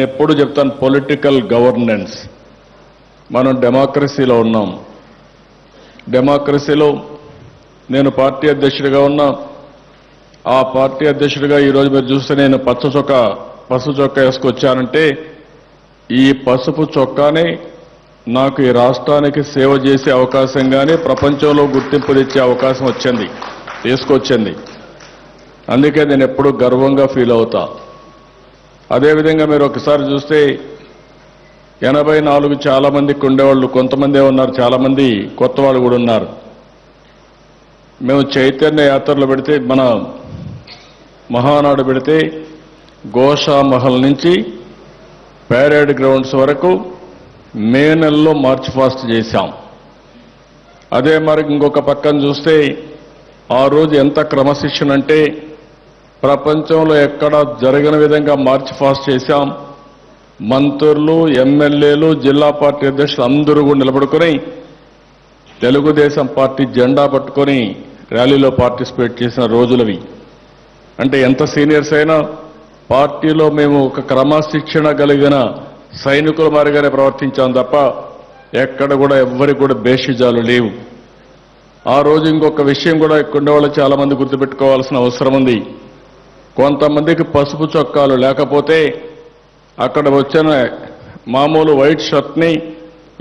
ఎప్పుడు చెప్తాను political governance. మనం డెమోక్రసీలో ఉన్నాం. డెమోక్రసీలో నేను పార్టీ అధ్యక్షుడిగా ఉన్నా. ఆ పార్టీ అధ్యక్షుడిగా ఈరోజు మీరు చూస్తే నేను పసుపు చొక్కా వేసుకొచ్చానంటే ఈ పసుపు చొక్కానే నాకు ఈ రాష్ట్రానికి సేవ చేసే అవకాశం కానీ ప్రపంచంలో గుర్తింపు తెచ్చే అవకాశం తీసుకొచ్చింది. అందుకే నేను ఎప్పుడూ గర్వంగా ఫీల్ అవుతా. అదేవిధంగా మీరు ఒకసారి చూస్తే 84 చాలా మందికి ఉండేవాళ్ళు, కొంతమందే ఉన్నారు, చాలా మంది కొత్త వాళ్ళు కూడా ఉన్నారు. మేము చైతన్య యాత్రలు పెడితే, మన మహానాడు పెడితే గోషా మహల్ నుంచి ప్యారేడ్ గ్రౌండ్స్ వరకు మే నెలలో మార్చ్ ఫాస్ట్ చేశాం. అదే మరి ఇంకొక పక్కన చూస్తే ఆ రోజు ఎంత క్రమశిక్షణ అంటే ప్రపంచంలో ఎక్కడ జరగని విధంగా మార్చ్ ఫాస్ట్ చేశాం. మంత్రులు, ఎమ్మెల్యేలు, జిల్లా పార్టీ అధ్యక్షులు అందరూ కూడా నిలబడుకొని తెలుగుదేశం పార్టీ జెండా పట్టుకొని ర్యాలీలో పార్టిసిపేట్ చేసిన రోజులవి. అంటే ఎంత సీనియర్స్ అయినా పార్టీలో మేము ఒక క్రమశిక్షణ కలిగిన సైనికుల మాదిరిగానే ప్రవర్తించాం తప్ప ఎక్కడ కూడా ఎవ్వరికి కూడా భేషజాలు లేవు. ఆ రోజు ఇంకొక విషయం కూడా ఇక్కడ వాళ్ళు చాలా మంది గుర్తుపెట్టుకోవాల్సిన అవసరం ఉంది. కొంతమందికి పసుపు చొక్కాలు లేకపోతే అక్కడ వచ్చిన మామూలు వైట్ షర్ట్ని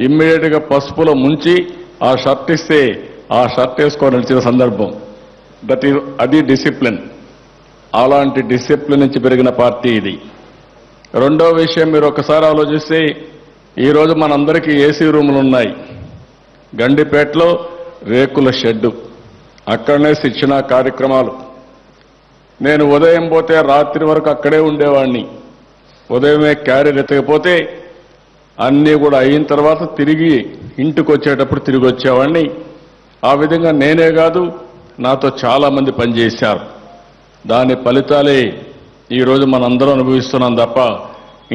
ఇమ్మీడియట్గా పసుపులో ముంచి ఆ షర్ట్ ఇస్తే ఆ షర్ట్ వేసుకొని నిలిచిన సందర్భం. అది డిసిప్లిన్. అలాంటి డిసిప్లిన్ నుంచి పెరిగిన పార్టీ ఇది. రెండో విషయం మీరు ఒకసారి ఆలోచిస్తే ఈరోజు మనందరికీ ఏసీ రూములు ఉన్నాయి. గండిపేటలో రేకుల షెడ్డు, అక్కడనే శిక్షణ కార్యక్రమాలు. నేను ఉదయం పోతే రాత్రి వరకు అక్కడే ఉండేవాడిని. ఉదయమే క్యారీర్ ఎత్తకపోతే అన్నీ కూడా అయిన తర్వాత తిరిగి ఇంటికి వచ్చేటప్పుడు తిరిగి వచ్చేవాడిని. ఆ విధంగా నేనే కాదు, నాతో చాలా మంది పనిచేశారు. దాని ఫలితాలే ఈరోజు మనందరం అనుభవిస్తున్నాం తప్ప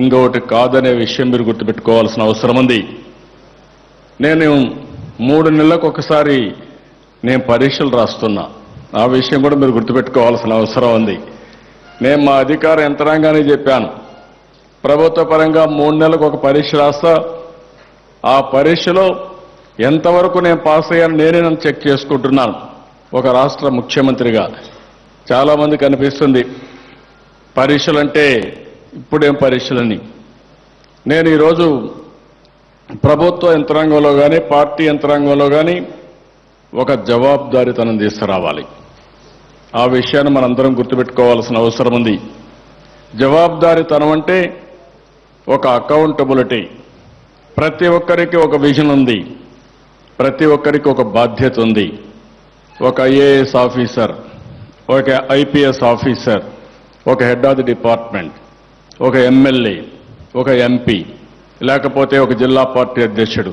ఇంకొకటి కాదనే విషయం మీరు గుర్తుపెట్టుకోవాల్సిన అవసరం ఉంది. నేను 3 నెలలకు ఒకసారి నేను పరీక్షలు రాస్తున్నా. ఆ విషయం కూడా మీరు గుర్తుపెట్టుకోవాల్సిన అవసరం ఉంది. నేను మా అధికార యంత్రాంగానికి చెప్పాను, ప్రభుత్వ పరంగా 3 నెలలకు ఒక పరీక్ష రాస్తా. ఆ పరీక్షలో ఎంతవరకు నేను పాస్ అయ్యాను నేనే నన్ను చెక్ చేసుకుంటున్నాను ఒక రాష్ట్ర ముఖ్యమంత్రిగా. చాలా మందికి అనిపిస్తుంది పరీక్షలంటే ఇప్పుడేం పరీక్షలని. నేను ఈరోజు ప్రభుత్వ యంత్రాంగంలో కానీ పార్టీ యంత్రాంగంలో కానీ ఒక జవాబుదారీతనం తీసుకురావాలి. ఆ విషయాన్ని మనందరం గుర్తుపెట్టుకోవాల్సిన అవసరం ఉంది. జవాబుదారీతనం అంటే ఒక అకౌంటబిలిటీ. ప్రతి ఒక్కరికి ఒక విజన్ ఉంది, ప్రతి ఒక్కరికి ఒక బాధ్యత ఉంది. ఒక ఐఏఎస్ ఆఫీసర్, ఒక ఐపీఎస్ ఆఫీసర్, ఒక హెడ్ ఆఫ్ ది డిపార్ట్మెంట్, ఒక ఎమ్మెల్యే, ఒక ఎంపీ, లేకపోతే ఒక జిల్లా పార్టీ అధ్యక్షుడు.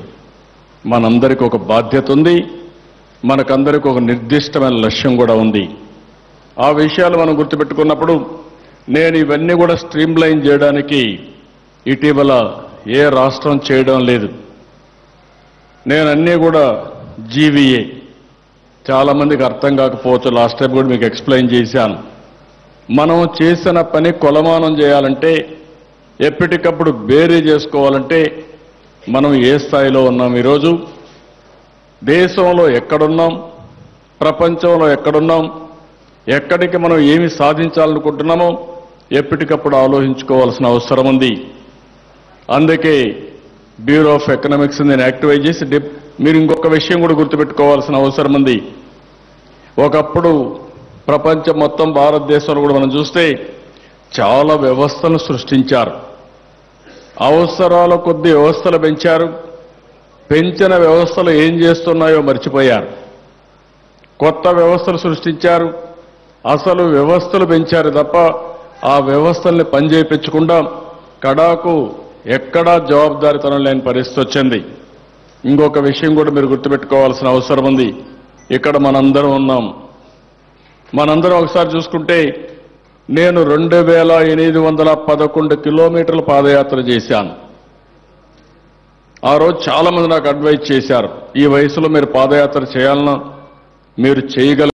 మనందరికీ ఒక బాధ్యత ఉంది, మనకందరికీ ఒక నిర్దిష్టమైన లక్ష్యం కూడా ఉంది. ఆ విషయాలు మనం గుర్తుపెట్టుకున్నప్పుడు నేను ఇవన్నీ కూడా స్ట్రీమ్లైన్ చేయడానికి ఇటీవల ఏ రాష్ట్రం చేయడం లేదు. నేను అన్నీ కూడా జీవీఏ, చాలా మందికి అర్థం కాకపోవచ్చు, లాస్ట్ టైం కూడా మీకు ఎక్స్ప్లెయిన్ చేశాను. మనం చేసిన పని కొలమానం చేయాలంటే, ఎప్పటికప్పుడు బేరీ చేసుకోవాలంటే మనం ఏ స్థాయిలో ఉన్నాం, ఈరోజు దేశంలో ఎక్కడున్నాం, ప్రపంచంలో ఎక్కడున్నాం, ఎక్కడికి మనం ఏమి సాధించాలనుకుంటున్నామో ఎప్పటికప్పుడు ఆలోచించుకోవాల్సిన అవసరం ఉంది. అందుకే బ్యూరో ఆఫ్ ఎకనామిక్స్ నేను యాక్టివేట్ చేసి మీరు ఇంకొక విషయం కూడా గుర్తుపెట్టుకోవాల్సిన అవసరం ఉంది. ఒకప్పుడు ప్రపంచం మొత్తం, భారతదేశంలో కూడా మనం చూస్తే చాలా వ్యవస్థలను సృష్టించారు. అవసరాల కొద్దీ వ్యవస్థలు పెంచారు. పెంచిన వ్యవస్థలు ఏం చేస్తున్నాయో మర్చిపోయారు. కొత్త వ్యవస్థలు సృష్టించారు. అసలు వ్యవస్థలు పెంచారు తప్ప ఆ వ్యవస్థల్ని పనిచేయించకుండా కడాకు ఎక్కడా జవాబుదారీతనం లేని పరిస్థితి వచ్చింది. ఇంకొక విషయం కూడా మీరు గుర్తుపెట్టుకోవాల్సిన అవసరం ఉంది. ఇక్కడ మనందరం ఉన్నాం. మనందరం ఒకసారి చూసుకుంటే నేను 2811 కిలోమీటర్ల పాదయాత్ర చేశాను. ఆ రోజు చాలా మంది నాకు అడ్వైజ్ చేశారు, ఈ వయసులో మీరు పాదయాత్ర చేయాలన్నా మీరు చేయగల